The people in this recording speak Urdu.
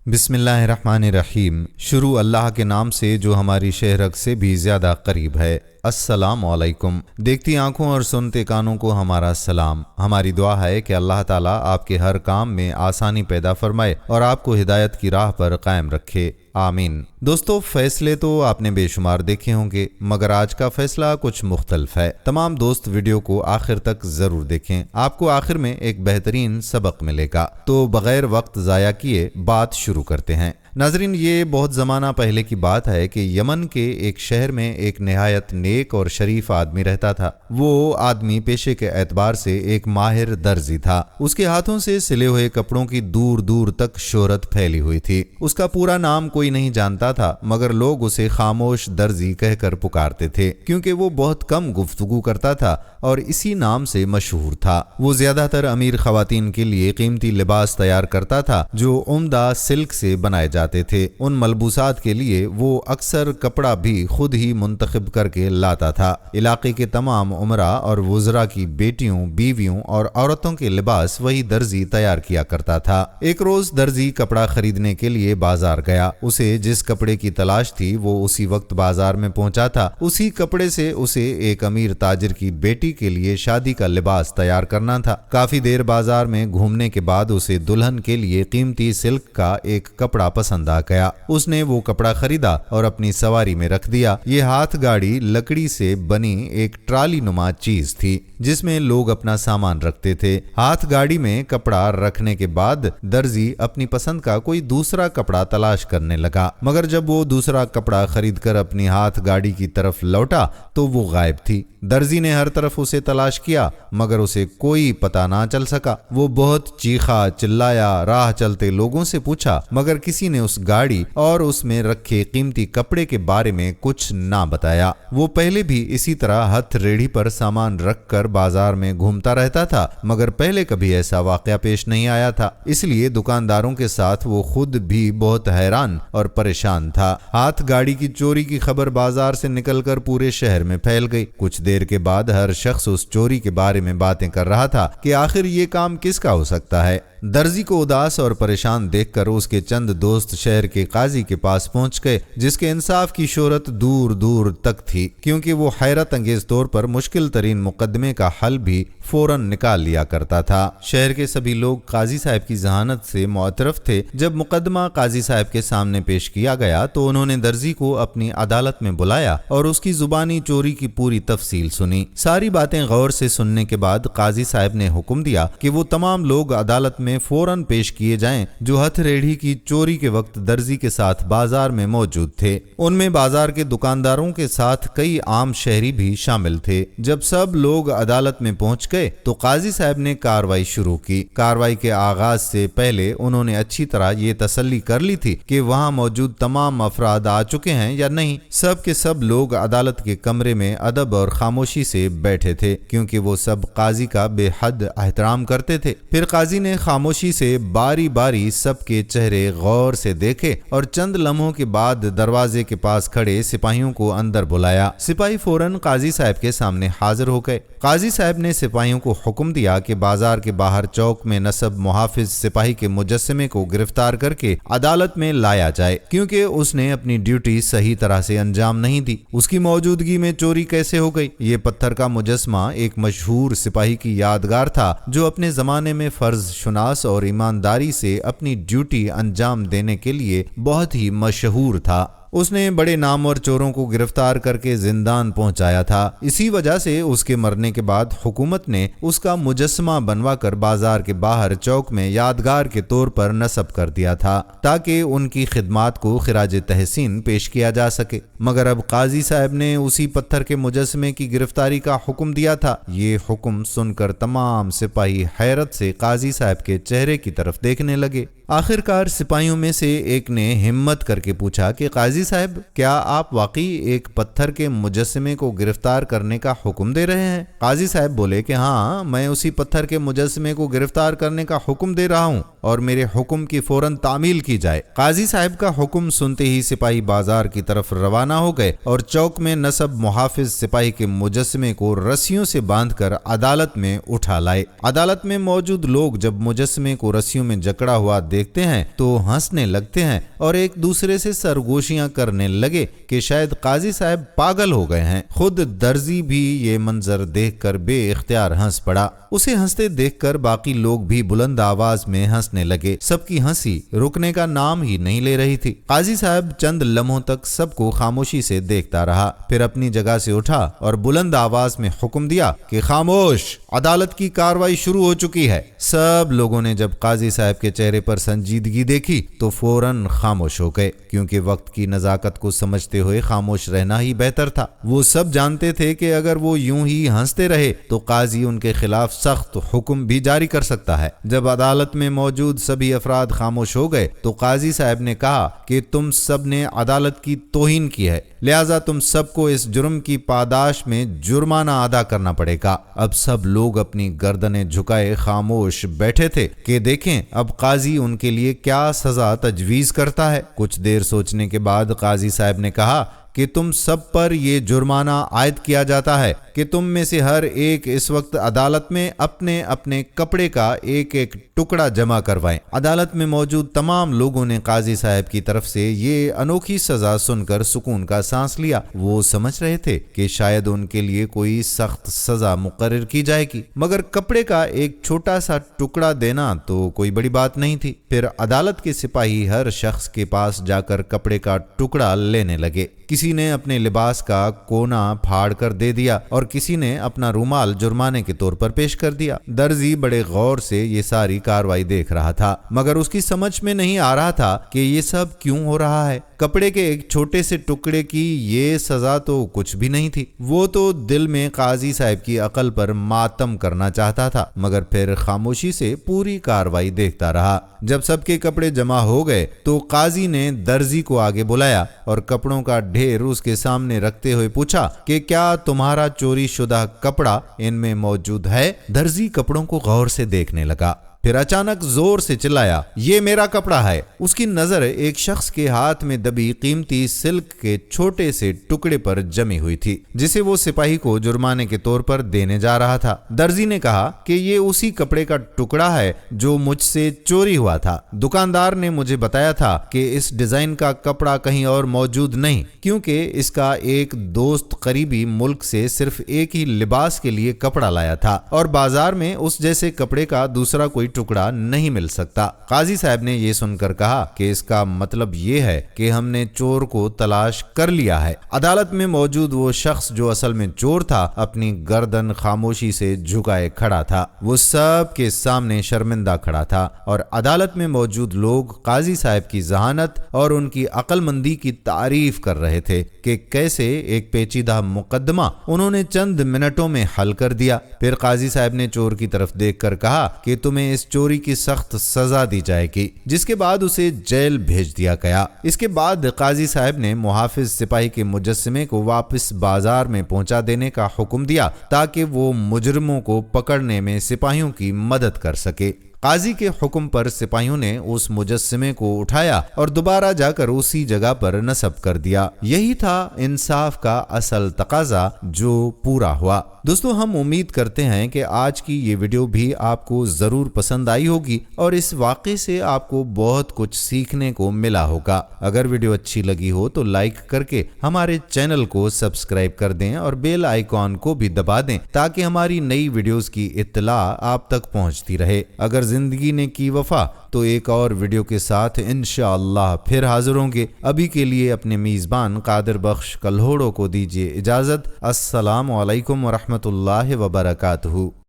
بسم اللہ الرحمن الرحیم۔ شروع اللہ کے نام سے جو ہماری شہرک سے بھی زیادہ قریب ہے۔ السلام علیکم۔ دیکھتی آنکھوں اور سنتے کانوں کو ہمارا سلام۔ ہماری دعا ہے کہ اللہ تعالیٰ آپ کے ہر کام میں آسانی پیدا فرمائے اور آپ کو ہدایت کی راہ پر قائم رکھے، آمین۔ دوستو، فیصلے تو آپ نے بے شمار دیکھے ہوں گے، مگر آج کا فیصلہ کچھ مختلف ہے۔ تمام دوست ویڈیو کو آخر تک ضرور دیکھیں، آپ کو آخر میں ایک بہترین سبق ملے گا۔ تو بغیر وقت ضائع کیے بات شروع کرتے ہیں۔ ناظرین، یہ بہت زمانہ پہلے کی بات ہے کہ یمن کے ایک شہر میں ایک نہایت نیک اور شریف آدمی رہتا تھا۔ وہ آدمی پیشے کے اعتبار سے ایک ماہر درزی تھا۔ اس کے ہاتھوں سے سلے ہوئے کپڑوں کی دور دور تک شہرت پھیلی ہوئی تھی۔ اس کا پورا نام کوئی نہیں جانتا تھا، مگر لوگ اسے خاموش درزی کہہ کر پکارتے تھے، کیونکہ وہ بہت کم گفتگو کرتا تھا اور اسی نام سے مشہور تھا۔ وہ زیادہ تر امیر خواتین کے لیے قیمتی لباس تیار کرتا تھا جو عمدہ سلک سے بنائے جاتے تھے۔ ان ملبوسات کے لیے وہ اکثر کپڑا بھی خود ہی منتخب کر کے لاتا تھا۔ علاقے کے تمام امراء اور وزراء کی بیٹیوں، بیویوں اور عورتوں کے لباس وہی درزی تیار کیا کرتا تھا۔ ایک روز درزی کپڑا خریدنے کے لیے بازار گیا۔ اسے جس کپڑے کی تلاش تھی وہ اسی وقت بازار میں پہنچا تھا۔ اسی کپڑے سے اسے ایک امیر تاجر کی بیٹی کے لیے شادی کا لباس تیار کرنا تھا۔ کافی دیر بازار میں گھومنے کے بعد اسے دلہن کے لیے قیمتی سلک کا ایک کپڑا پسند آ گیا۔ اس نے وہ کپڑا خریدا اور اپنی سواری میں رکھ دیا۔ یہ ہاتھ گاڑی لکڑی سے بنی ایک ٹرالی نما چیز تھی جس میں لوگ اپنا سامان رکھتے تھے۔ ہاتھ گاڑی میں کپڑا رکھنے کے بعد درزی اپنی پسند کا کوئی دوسرا کپڑا تلاش کرنے لگا، مگر جب وہ دوسرا کپڑا خرید کر اپنی ہاتھ گاڑی کی طرف لوٹا تو وہ غائب تھی۔ درزی نے ہر طرف اسے تلاش کیا، مگر اسے کوئی پتہ نہ چل سکا۔ وہ بہت چیخا چلایا، راہ چلتے لوگوں سے پوچھا، مگر کسی نے اس گاڑی اور اس میں رکھے قیمتی کپڑے کے بارے میں کچھ نہ بتایا۔ وہ پہلے بھی اسی طرح ہتھ ریڑھی پر سامان رکھ کر بازار میں گھومتا رہتا تھا، مگر پہلے کبھی ایسا واقعہ پیش نہیں آیا تھا۔ اس لیے دکانداروں کے ساتھ وہ خود بھی بہت حیران اور پریشان تھا۔ ہاتھ گاڑی کی چوری کی خبر بازار سے نکل کر پورے شہر میں پھیل گئی۔ کچھ دیر کے بعد ہر شخص اس چوری کے بارے میں باتیں کر رہا تھا کہ آخر یہ کام کس کا ہو سکتا ہے۔ درزی کو اداس اور پریشان دیکھ کر اس کے چند دوست شہر کے قاضی کے پاس پہنچ گئے، جس کے انصاف کی شہرت دور دور تک تھی، کیونکہ وہ حیرت انگیز طور پر مشکل ترین مقدمے کا حل بھی فوراً نکال لیا کرتا تھا۔ شہر کے سبھی لوگ قاضی صاحب کی ذہانت سے معترف تھے۔ جب مقدمہ قاضی صاحب کے سامنے پیش کیا گیا تو انہوں نے درزی کو اپنی عدالت میں بلایا اور اس کی زبانی چوری کی پوری تفصیل سنی۔ ساری باتیں غور سے سننے کے بعد قاضی صاحب نے حکم دیا کہ وہ تمام لوگ عدالت میں فوراً پیش کیے جائیں جو ہتھ ریڑھی کی چوری کے وقت درزی کے ساتھ بازار میں موجود تھے۔ ان میں بازار کے دکانداروں کے ساتھ کئی عام شہری بھی شامل تھے۔ جب سب لوگ عدالت میں پہنچ گئے تو قاضی صاحب نے کارروائی شروع کی۔ کارروائی کے آغاز سے پہلے انہوں نے اچھی طرح یہ تسلی کر لی تھی کہ وہاں موجود تمام افراد آ چکے ہیں یا نہیں۔ سب کے سب لوگ عدالت کے کمرے میں ادب اور خاموشی سے بیٹھے تھے، کیونکہ وہ سب قاضی کا بے حد احترام کرتے تھے۔ پھر قاضی نے خاموشی سے باری باری سب کے چہرے غور سے دیکھے اور چند لمحوں کے بعد دروازے کے پاس کھڑے سپاہیوں کو اندر بلایا۔ سپاہی فوراً قاضی صاحب کے سامنے حاضر ہو گئے۔ قاضی صاحب نے سپاہیوں کو حکم دیا کہ بازار کے باہر چوک میں نصب محافظ سپاہی کے مجسمے کو گرفتار کر کے عدالت میں لایا جائے، کیونکہ اس نے اپنی ڈیوٹی صحیح طرح سے انجام نہیں دی۔ اس کی موجودگی میں چوری کیسے ہو گئی؟ یہ پتھر کا مجسمہ ایک مشہور سپاہی کی یادگار تھا جو اپنے زمانے میں فرض شناس اور ایمانداری سے اپنی ڈیوٹی انجام دینے کے لیے بہت ہی مشہور تھا۔ اس نے بڑے نامور چوروں کو گرفتار کر کے زندان پہنچایا تھا۔ اسی وجہ سے اس کے مرنے کے بعد حکومت نے اس کا مجسمہ بنوا کر بازار کے باہر چوک میں یادگار کے طور پر نصب کر دیا تھا، تاکہ ان کی خدمات کو خراج تحسین پیش کیا جا سکے۔ مگر اب قاضی صاحب نے اسی پتھر کے مجسمے کی گرفتاری کا حکم دیا تھا۔ یہ حکم سن کر تمام سپاہی حیرت سے قاضی صاحب کے چہرے کی طرف دیکھنے لگے۔ آخرکار سپاہیوں میں سے ایک نے ہمت کر کے پوچھا کہ قاضی صاحب، کیا آپ واقعی ایک پتھر کے مجسمے کو گرفتار کرنے کا حکم دے رہے ہیں؟ قاضی صاحب بولے کہ ہاں، میں اسی پتھر کے مجسمے کو گرفتار کرنے کا حکم دے رہا ہوں اور میرے حکم کی فوراً تعمیل کی جائے۔ قاضی صاحب کا حکم سنتے ہی سپاہی بازار کی طرف روانہ ہو گئے اور چوک میں نصب محافظ سپاہی کے مجسمے کو رسیوں سے باندھ کر عدالت میں اٹھا لائے۔ عدالت میں موجود لوگ جب مجسمے کو رسیوں میں جکڑا ہوا دیکھتے ہیں تو ہنسنے لگتے ہیں اور ایک دوسرے سے سرگوشیاں کرنے لگے کہ شاید قاضی صاحب پاگل ہو گئے ہیں۔ خود درزی بھی یہ منظر دیکھ کر بے اختیار ہنس پڑا۔ اسے ہنستے دیکھ کر باقی لوگ بھی بلند آواز میں ہنسنے لگے۔ سب کی ہنسی رکنے کا نام ہی نہیں لے رہی تھی۔ قاضی صاحب چند لمحوں تک سب کو خاموشی سے دیکھتا رہا، پھر اپنی جگہ سے اٹھا اور بلند آواز میں حکم دیا کہ خاموش، عدالت کی کارروائی شروع ہو چکی ہے۔ سب لوگوں نے جب قاضی صاحب کے چہرے پر سنجیدگی دیکھی تو فوراً خاموش ہو گئے، کیونکہ وقت کی نزاکت کو سمجھتے ہوئے خاموش رہنا ہی بہتر تھا۔ وہ سب جانتے تھے کہ اگر وہ یوں ہی ہنستے رہے تو قاضی ان کے خلاف سخت حکم بھی جاری کر سکتا ہے۔ جب عدالت میں موجود سبھی افراد خاموش ہو گئے تو قاضی صاحب نے کہا کہ تم سب نے عدالت کی توہین کی ہے، لہذا تم سب کو اس جرم کی پاداش میں جرمانہ ادا کرنا پڑے گا۔ اب سب لوگ اپنی گردنیں جھکائے خاموش بیٹھے تھے کہ دیکھیں اب قاضی ان کے لیے کیا سزا تجویز کرتا ہے۔ کچھ دیر سوچنے کے بعد قاضی صاحب نے کہا کہ تم سب پر یہ جرمانہ عائد کیا جاتا ہے کہ تم میں سے ہر ایک اس وقت عدالت میں اپنے اپنے کپڑے کا ایک ایک ٹکڑا جمع کروائیں۔ عدالت میں موجود تمام لوگوں نے قاضی صاحب کی طرف سے یہ انوکھی سزا سن کر سکون کا سانس لیا۔ وہ سمجھ رہے تھے کہ شاید ان کے لیے کوئی سخت سزا مقرر کی جائے گی، مگر کپڑے کا ایک چھوٹا سا ٹکڑا دینا تو کوئی بڑی بات نہیں تھی۔ پھر عدالت کے سپاہی ہر شخص کے پاس جا کر کپڑے کا ٹکڑا لینے لگے۔ کسی نے اپنے لباس کا کونا پھاڑ کر دے دیا اور کسی نے اپنا رومال جرمانے کے طور پر پیش کر دیا۔ درزی بڑے غور سے یہ ساری کارروائی دیکھ رہا تھا، مگر اس کی سمجھ میں نہیں آ رہا تھا کہ یہ سب کیوں ہو رہا ہے۔ کپڑے کے ایک چھوٹے سے ٹکڑے کی یہ سزا تو کچھ بھی نہیں تھی۔ وہ تو دل میں قاضی صاحب کی عقل پر ماتم کرنا چاہتا تھا، مگر پھر خاموشی سے پوری کارروائی دیکھتا رہا۔ جب سب کے کپڑے جمع ہو گئے تو قاضی نے درزی کو آگے بلایا اور کپڑوں کا ڈھیر اس کے سامنے رکھتے ہوئے پوچھا کہ کیا تمہارا چوری شدہ کپڑا ان میں موجود ہے؟ درزی کپڑوں کو غور سے دیکھنے لگا، پھر اچانک زور سے چلایا، یہ میرا کپڑا ہے۔ اس کی نظر ایک شخص کے ہاتھ میں دبی قیمتی سلک کے چھوٹے سے ٹکڑے پر جمی ہوئی تھی، جسے وہ سپاہی کو جرمانے کے طور پر دینے جا رہا تھا۔ درزی نے کہا کہ یہ اسی کپڑے کا ٹکڑا ہے جو مجھ سے چوری ہوا تھا۔ دکاندار نے مجھے بتایا تھا کہ اس ڈیزائن کا کپڑا کہیں اور موجود نہیں، کیونکہ اس کا ایک دوست قریبی ملک سے صرف ایک ہی لباس کے لیے کپڑا لایا تھا اور بازار میں اس جیسے کپڑے کا دوسرا کوئی ٹکڑا نہیں مل سکتا۔ قاضی صاحب نے یہ سن کر کہا کہ اس کا مطلب یہ ہے کہ ہم نے چور کو تلاش کر لیا ہے۔ عدالت میں موجود وہ شخص جو اصل میں چور تھا اپنی گردن خاموشی سے جھکائے کھڑا تھا۔ وہ سب کے سامنے شرمندہ کھڑا تھا اور عدالت میں موجود لوگ قاضی صاحب کی ذہانت اور ان کی عقل مندی کی تعریف کر رہے تھے کہ کیسے ایک پیچیدہ مقدمہ انہوں نے چند منٹوں میں حل کر دیا۔ پھر قاضی صاحب نے چور کی طرف دیکھ کر کہا کہ تمہیں اس چوری کی سخت سزا دی جائے گی، جس کے بعد اسے جیل بھیج دیا گیا۔ اس کے بعد قاضی صاحب نے محافظ سپاہی کے مجسمے کو واپس بازار میں پہنچا دینے کا حکم دیا تاکہ وہ مجرموں کو پکڑنے میں سپاہیوں کی مدد کر سکے۔ قاضی کے حکم پر سپاہیوں نے اس مجسمے کو اٹھایا اور دوبارہ جا کر اسی جگہ پر نصب کر دیا۔ یہی تھا انصاف کا اصل تقاضا جو پورا ہوا۔ دوستو، ہم امید کرتے ہیں کہ آج کی یہ ویڈیو بھی آپ کو ضرور پسند آئی ہوگی اور اس واقعے سے آپ کو بہت کچھ سیکھنے کو ملا ہوگا۔ اگر ویڈیو اچھی لگی ہو تو لائک کر کے ہمارے چینل کو سبسکرائب کر دیں اور بیل آئیکن کو بھی دبا دیں تاکہ ہماری نئی ویڈیوز کی اطلاع آپ تک پہنچتی رہے۔ اگر زندگی نے کی وفا تو ایک اور ویڈیو کے ساتھ انشاءاللہ پھر حاضر ہوں گے۔ ابھی کے لیے اپنے میزبان قادر بخش کلہوڑو کو دیجیے اجازت۔ السلام علیکم ورحمۃ اللہ وبرکاتہ۔